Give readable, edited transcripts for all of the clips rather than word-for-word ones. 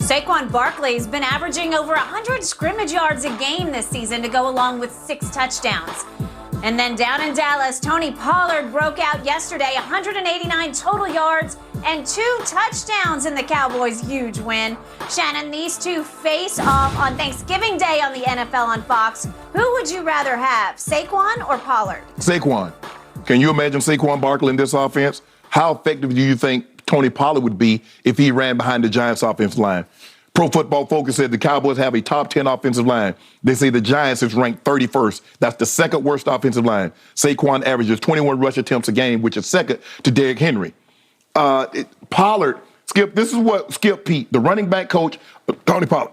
Saquon Barkley's been averaging over 100 scrimmage yards a game this season to go along with 6 touchdowns. And then down in Dallas, Tony Pollard broke out yesterday, 189 total yards and 2 touchdowns in the Cowboys' huge win. Shannon, these two face off on Thanksgiving Day on the NFL on Fox. Who would you rather have, Saquon or Pollard? Saquon. Can you imagine Saquon Barkley in this offense? How effective do you think Tony Pollard would be if he ran behind the Giants' offensive line? Pro Football Focus said the Cowboys have a top 10 offensive line. They say the Giants is ranked 31st. That's the second worst offensive line. Saquon averages 21 rush attempts a game, which is second to Derrick Henry. Pollard, Skip, this is what Skip Pete, the running back coach, Tony Pollard,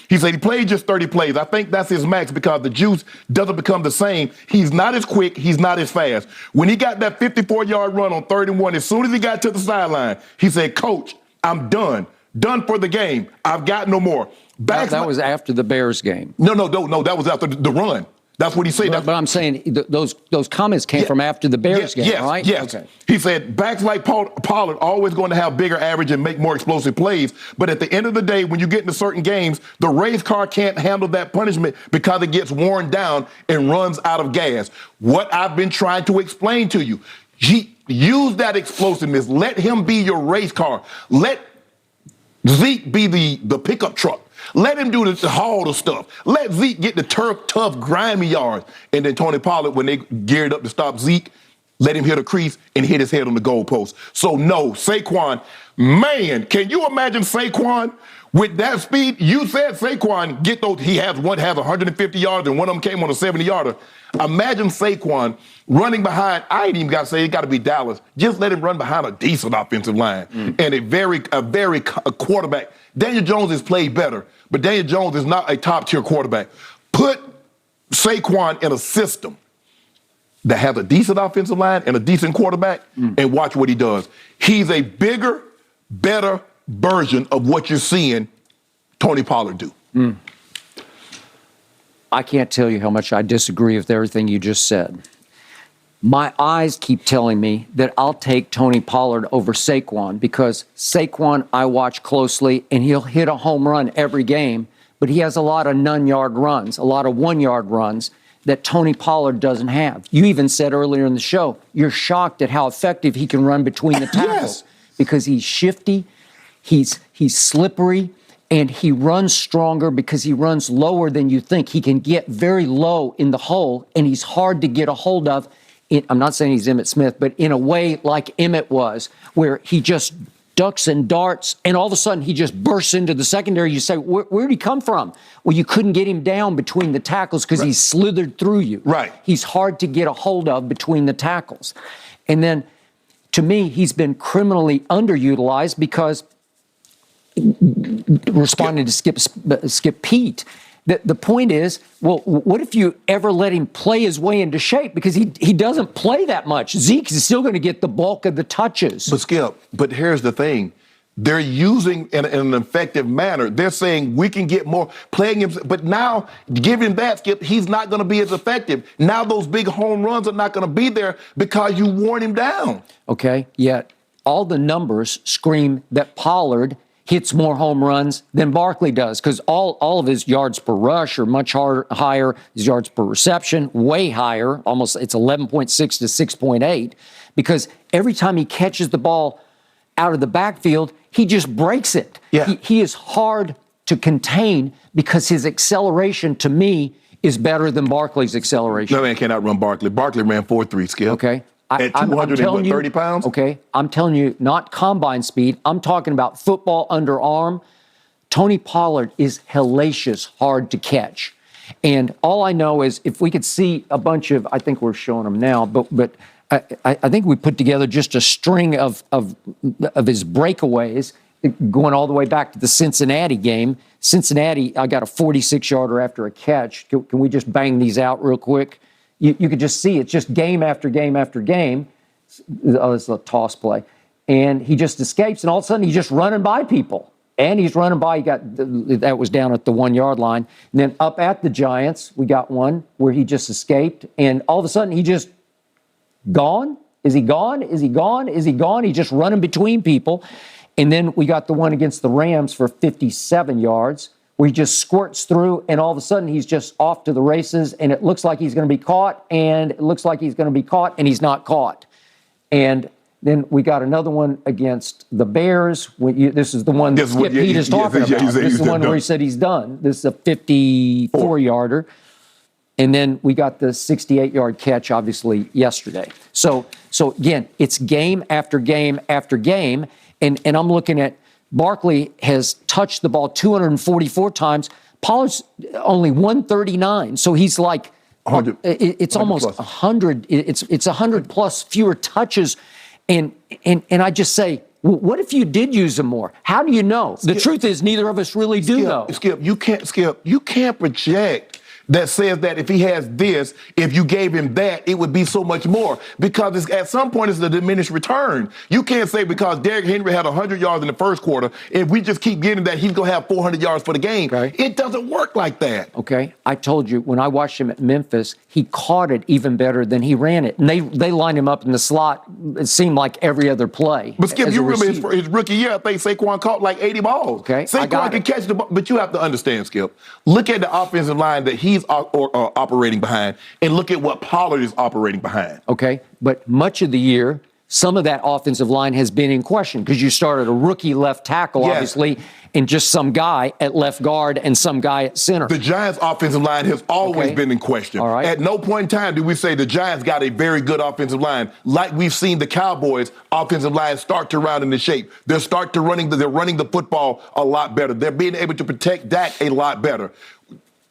he said he played just 30 plays. I think that's his max because the juice doesn't become the same. He's not as quick. He's not as fast. When he got that 54-yard run on 3rd and 1, as soon as he got to the sideline, he said, "Coach, I'm done. Done for the game. I've got no more." That was after the Bears game. No. That was after the run. That's what he said. But I'm saying those comments came from after the Bears game, right? Yes. Okay. He said backs like Pollard always going to have bigger average and make more explosive plays. But at the end of the day, when you get into certain games, the race car can't handle that punishment because it gets worn down and runs out of gas. What I've been trying to explain to you, use that explosiveness. Let him be your race car. Let Zeke be the pickup truck. Let him do the haul the stuff. Let Zeke get the tough, grimy yards. And then Tony Pollard, when they geared up to stop Zeke, let him hit a crease and hit his head on the goalpost. So, no, Saquon, man, can you imagine Saquon with that speed? You said Saquon, he has 150 yards and one of them came on a 70-yarder. Imagine Saquon running behind, I ain't even got to say it got to be Dallas. Just let him run behind a decent offensive line and a quarterback. Daniel Jones has played better, but Daniel Jones is not a top-tier quarterback. Put Saquon in a system that has a decent offensive line and a decent quarterback and watch what he does. He's a bigger, better version of what you're seeing Tony Pollard do. I can't tell you how much I disagree with everything you just said. My eyes keep telling me that I'll take Tony Pollard over Saquon because Saquon I watch closely and he'll hit a home run every game, but he has a lot of none-yard runs, a lot of one-yard runs that Tony Pollard doesn't have. You even said earlier in the show, you're shocked at how effective he can run between the tackles because he's shifty, he's slippery, and he runs stronger because he runs lower than you think. He can get very low in the hole, and he's hard to get a hold of. I'm not saying he's Emmitt Smith, but in a way like Emmitt was, where he just ducks and darts, and all of a sudden he just bursts into the secondary. You say, where did he come from? Well, you couldn't get him down between the tackles because he slithered through you. Right. He's hard to get a hold of between the tackles. And then, to me, he's been criminally underutilized because responding to Skip Pete, the point is, well, what if you ever let him play his way into shape? Because he doesn't play that much. Zeke is still going to get the bulk of the touches. But Skip, here's the thing. They're using in an effective manner. They're saying we can get more playing him. But now, given that, Skip, he's not going to be as effective. Now those big home runs are not going to be there because you worn him down. Okay, yet all the numbers scream that Pollard hits more home runs than Barkley does because all of his yards per rush are much higher. His yards per reception, way higher. Almost, it's 11.6 to 6.8 because every time he catches the ball out of the backfield, he just breaks it. Yeah. He is hard to contain because his acceleration, to me, is better than Barkley's acceleration. No man cannot run Barkley. Barkley ran 4.3, Skip. Okay. At 230 pounds? Okay, I'm telling you, not combine speed. I'm talking about football underarm. Tony Pollard is hellacious hard to catch. And all I know is if we could see a bunch of, I think we're showing them now, but I think we put together just a string of his breakaways going all the way back to the Cincinnati game. Cincinnati, I got a 46-yarder after a catch. Can we just bang these out real quick? You could just see it's just game after game after game. Oh, it's a toss play. And he just escapes, and all of a sudden he's just running by people. And he's running by, that was down at the 1-yard line. And then up at the Giants, we got one where he just escaped, and all of a sudden he just gone. Is he gone? Is he gone? Is he gone? He's just running between people. And then we got the one against the Rams for 57 yards, where he just squirts through, and all of a sudden he's just off to the races, and it looks like he's going to be caught, and it looks like he's going to be caught, and he's not caught. And then we got another one against the Bears. This is the one that Skip Pete is talking about. This is the one where he said he's done. This is a 54-yarder. And then we got the 68-yard catch, obviously, yesterday. So again, it's game after game after game. And I'm looking at Barkley has touched the ball 244 times. Pollard's only 139. So he's like, 100, it's 100 almost plus. 100. It's 100 plus fewer touches. And I just say, what if you did use them more? How do you know? The truth is, neither of us really do know. Skip, you can't project that says that if he has this, if you gave him that, it would be so much more. Because at some point, it's a diminished return. You can't say because Derrick Henry had 100 yards in the first quarter, if we just keep getting that, he's going to have 400 yards for the game. Okay. It doesn't work like that. Okay, I told you, when I watched him at Memphis, he caught it even better than he ran it. And they lined him up in the slot, it seemed like every other play. But Skip, you remember his rookie year, I think Saquon caught like 80 balls. Okay, Saquon can catch the ball, but you have to understand, Skip. Look at the offensive line that he's operating behind, and look at what Pollard is operating behind. Okay, but much of the year, some of that offensive line has been in question because you started a rookie left tackle, obviously, and just some guy at left guard and some guy at center. The Giants' offensive line has always been in question. All right. At no point in time do we say the Giants got a very good offensive line, like we've seen the Cowboys' offensive line start to round into shape. They're running the football a lot better. They're being able to protect Dak a lot better.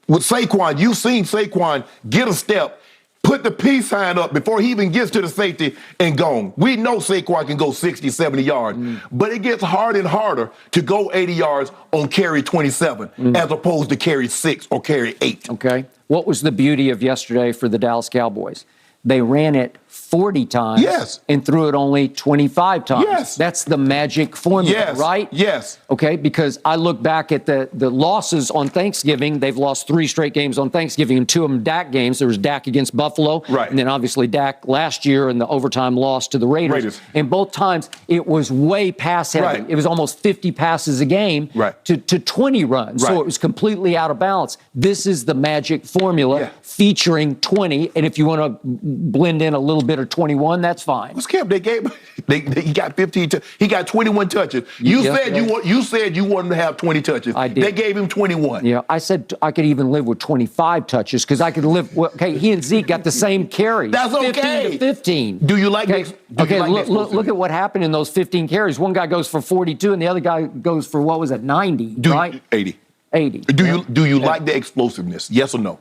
With Saquon, you've seen Saquon get a step, put the peace sign up before he even gets to the safety and gone. We know Saquon can go 60, 70 yards, but it gets harder and harder to go 80 yards on carry 27 as opposed to carry 6 or carry 8. Okay. What was the beauty of yesterday for the Dallas Cowboys? They ran it 40 times and threw it only 25 times. Yes. That's the magic formula, right? Yes. Okay, because I look back at the losses on Thanksgiving. They've lost 3 straight games on Thanksgiving, and 2 of them Dak games. There was Dak against Buffalo, and then obviously Dak last year in the overtime loss to the Raiders. And both times it was way pass heavy. It was almost 50 passes a game to 20 runs. So it was completely out of balance. This is the magic formula featuring 20, and if you want to blend in a little bit of 21, that's fine. Well, Skip, he got 15. He got 21 touches. You said you wanted to have 20 touches. I did. They gave him 21. Yeah, I said I could even live with 25 touches because I could live. Okay, he and Zeke got the same carries. That's okay. 15 to 15. Do you like? Look at what happened in those 15 carries. One guy goes for 42, and the other guy goes for 90, right? 80. 80. Do you like the explosiveness? Yes or no?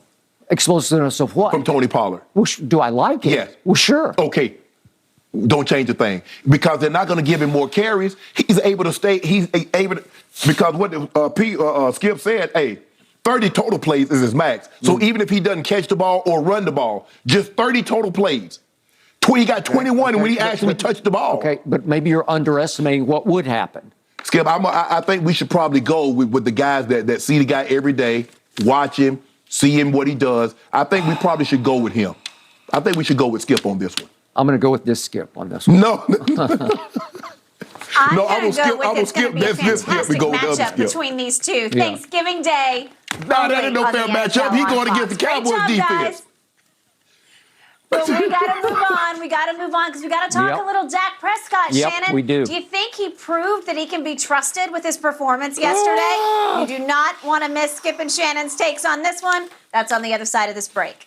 Explosiveness of what? From Tony Pollard. Well, do I like it? Yes. Well, sure. Okay. Don't change a thing because they're not going to give him more carries. He's able to stay. He's able to, because what Skip said. 30 total plays is his max. So even if he doesn't catch the ball or run the ball, just 30 total plays. He got 21 when he actually touched the ball. Okay, but maybe you're underestimating what would happen. Skip, I think we should probably go with the guys that see the guy every day, watch him, see him what he does. I think we probably should go with him. I think we should go with Skip on this one. I'm going to go with this Skip on this one. No. I'm going to go with it's going to be a this fantastic Skip. matchup between these two. Thanksgiving Day. No, that ain't no fair matchup. He's going against the Cowboys defense. Guys. But we got to move on. We got to move on because we got to talk a little Dak Prescott, Shannon. We do. Do you think he proved that he can be trusted with his performance yesterday? You do not want to miss Skip and Shannon's takes on this one. That's on the other side of this break.